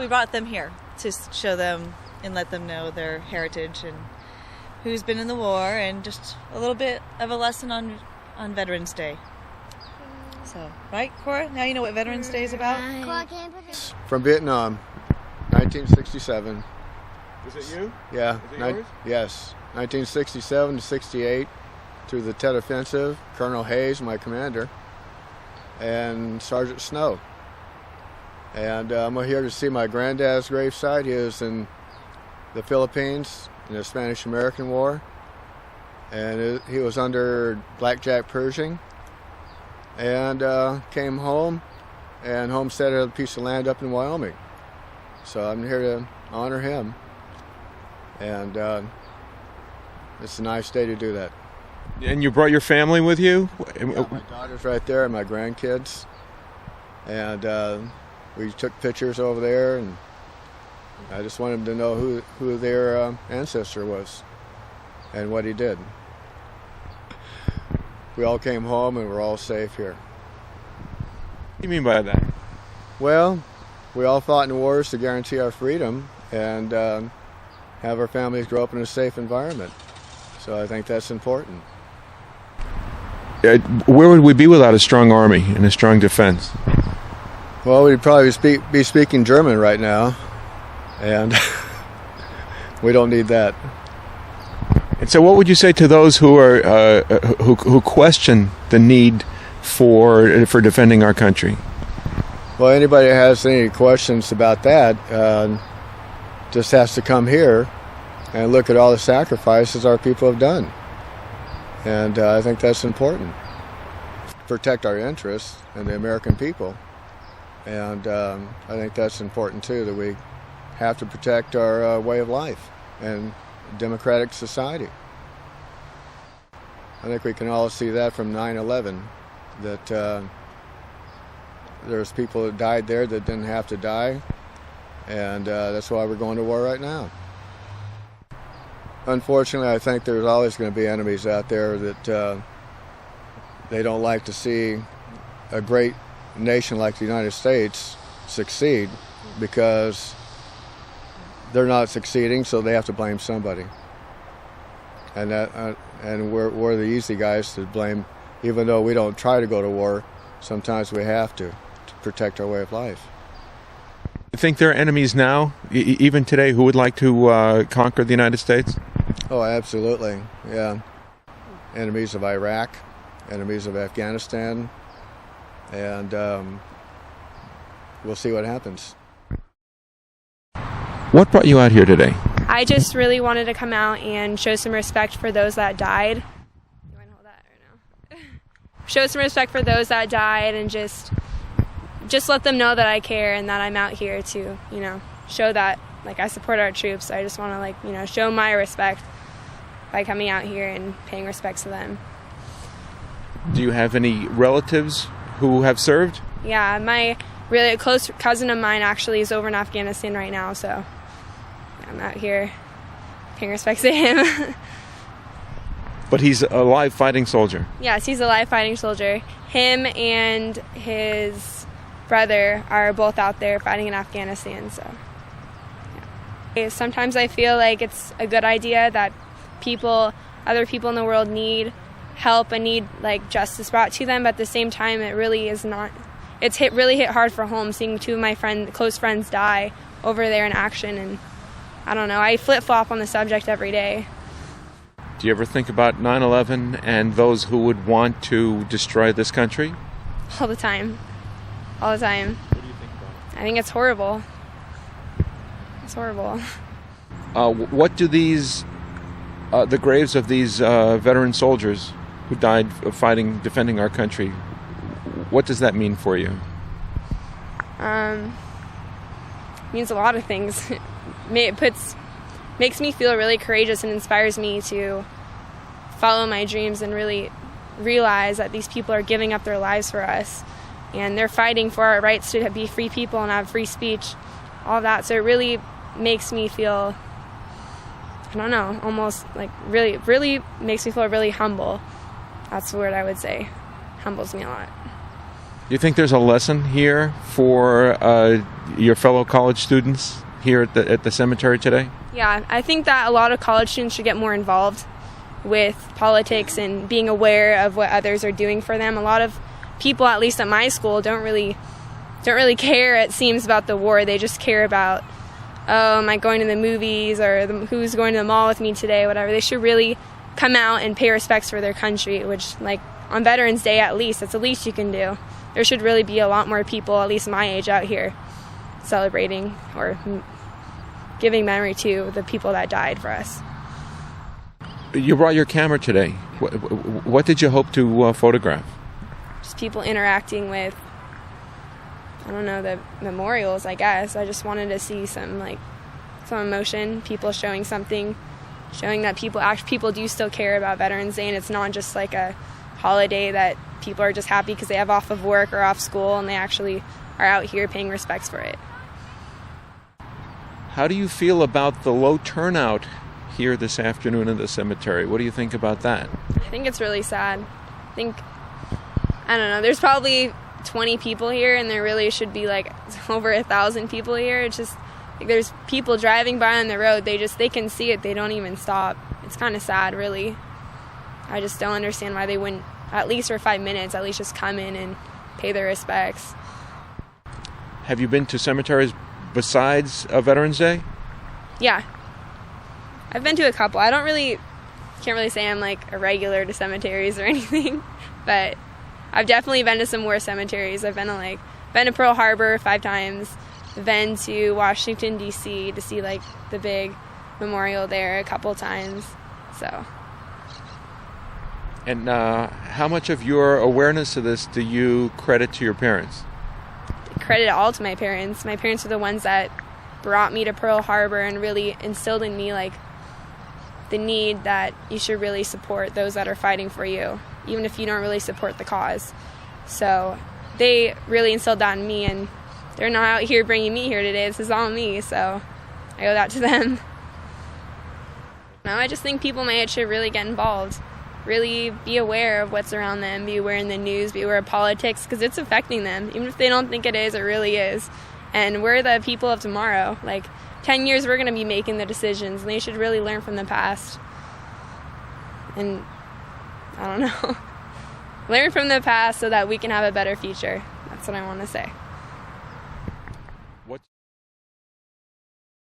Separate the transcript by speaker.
Speaker 1: we brought them here to show them and let them know their heritage and who's been in the war, and just a little bit of a lesson on Veterans Day. So, right, Cora? Now you know what Veterans Day is about?
Speaker 2: From Vietnam, 1967.
Speaker 3: Is it you?
Speaker 2: Yeah.
Speaker 3: Is it yours?
Speaker 2: Yes. 1967 to 68, through the Tet Offensive. Colonel Hayes, my commander, and Sergeant Snow. And I'm here to see my granddad's gravesite. He was in the Philippines in the Spanish-American War, and he was under Blackjack Pershing, and came home and homesteaded a piece of land up in Wyoming. So I'm here to honor him, and it's a nice day to do that.
Speaker 3: And you brought your family with you?
Speaker 2: Yeah, my daughter's right there and my grandkids, and we took pictures over there, and I just wanted them to know who their ancestor was and what he did. We all came home and we're all safe here.
Speaker 3: What do you mean by that?
Speaker 2: Well, we all fought in wars to guarantee our freedom and have our families grow up in a safe environment. So I think that's important.
Speaker 3: Where would we be without a strong army and a strong defense?
Speaker 2: Well, we'd probably be speaking German right now, and we don't need that.
Speaker 3: And so, what would you say to those who are who question the need for defending our country?
Speaker 2: Well, anybody that has any questions about that just has to come here and look at all the sacrifices our people have done, and I think that's important. Protect our interests and the American people. And I think that's important, too, that we have to protect our way of life and democratic society. I think we can all see that from 9/11, that there's people that died there that didn't have to die, and that's why we're going to war right now. Unfortunately, I think there's always going to be enemies out there that they don't like to see a great nation like the United States succeed, because they're not succeeding, so they have to blame somebody. And we're the easy guys to blame, even though we don't try to go to war. Sometimes we have to protect our way of life.
Speaker 3: You think there are enemies now, even today, who would like to conquer the United States?
Speaker 2: Oh, absolutely, yeah. Enemies of Iraq, enemies of Afghanistan, and we'll see what happens.
Speaker 3: What brought you out here today?
Speaker 4: I just really wanted to come out and show some respect for those that died. You want to hold that or no? Show some respect for those that died, and just let them know that I care and that I'm out here to, show that, I support our troops. I just want to, show my respect by coming out here and paying respects to them.
Speaker 3: Do you have any relatives who have served?
Speaker 4: Yeah, my really close cousin of mine actually is over in Afghanistan right now, so I'm out here paying respects to him.
Speaker 3: But he's a live fighting soldier.
Speaker 4: Yes, he's a live fighting soldier. Him and his brother are both out there fighting in Afghanistan, so yeah. Sometimes I feel like it's a good idea that other people in the world need help and need justice brought to them, but at the same time it really is not. It's really hit hard for home seeing two of my close friends die over there in action, and I don't know, I flip-flop on the subject every day.
Speaker 3: Do you ever think about 9/11 and those who would want to destroy this country?
Speaker 4: All the time. All the time.
Speaker 3: What do you think about it?
Speaker 4: I think it's horrible. It's horrible.
Speaker 3: What do the graves of these veteran soldiers who died fighting, defending our country, what does that mean for you?
Speaker 4: It means a lot of things. It makes me feel really courageous and inspires me to follow my dreams and really realize that these people are giving up their lives for us, and they're fighting for our rights to be free people and have free speech, all that. So it really makes me feel, I don't know, almost really, really makes me feel really humble. That's the word I would say. Humbles me a lot.
Speaker 3: You think there's a lesson here for your fellow college students here at the cemetery today?
Speaker 4: Yeah, I think that a lot of college students should get more involved with politics and being aware of what others are doing for them. A lot of people, at least at my school, don't really care, it seems, about the war. They just care about, oh, am I going to the movies, or who's going to the mall with me today, whatever. They should really come out and pay respects for their country, which, like, on Veterans Day at least, that's the least you can do. There should really be a lot more people, at least my age, out here celebrating or giving memory to the people that died for us.
Speaker 3: You brought your camera today. What did you hope to photograph?
Speaker 4: Just people interacting with, I don't know, the memorials, I guess. I just wanted to see some emotion, people showing something, showing that people do still care about Veterans Day, and it's not just like a holiday that people are just happy because they have off of work or off school, and they actually are out here paying respects for it.
Speaker 3: How do you feel about the low turnout here this afternoon in the cemetery? What do you think about that?
Speaker 4: I think it's really sad. I don't know, there's probably 20 people here, and there really should be like over 1,000 people here. It's just, like, there's people driving by on the road, they can see it, they don't even stop. It's kind of sad, really. I just don't understand why they wouldn't, at least for 5 minutes, at least just come in and pay their respects.
Speaker 3: Have you been to cemeteries besides Veterans Day?
Speaker 4: Yeah. I've been to a couple. Can't really say I'm like a regular to cemeteries or anything, but I've definitely been to some war cemeteries. I've been to Pearl Harbor 5 times, been to Washington, D.C. to see like the big memorial there a couple times, so.
Speaker 3: And how much of your awareness of this do you credit to your parents?
Speaker 4: I credit it all to my parents. My parents are the ones that brought me to Pearl Harbor and really instilled in me like the need that you should really support those that are fighting for you, even if you don't really support the cause. So they really instilled that in me, and they're not out here bringing me here today. This is all me, so I owe that to them. No, I just think people my age should really get involved. Really be aware of what's around them, be aware in the news, be aware of politics, because it's affecting them. Even if they don't think it is, it really is. And we're the people of tomorrow. Like, 10 years, we're going to be making the decisions, and they should really learn from the past. And, I don't know, learn from the past so that we can have a better future. That's what I want to say.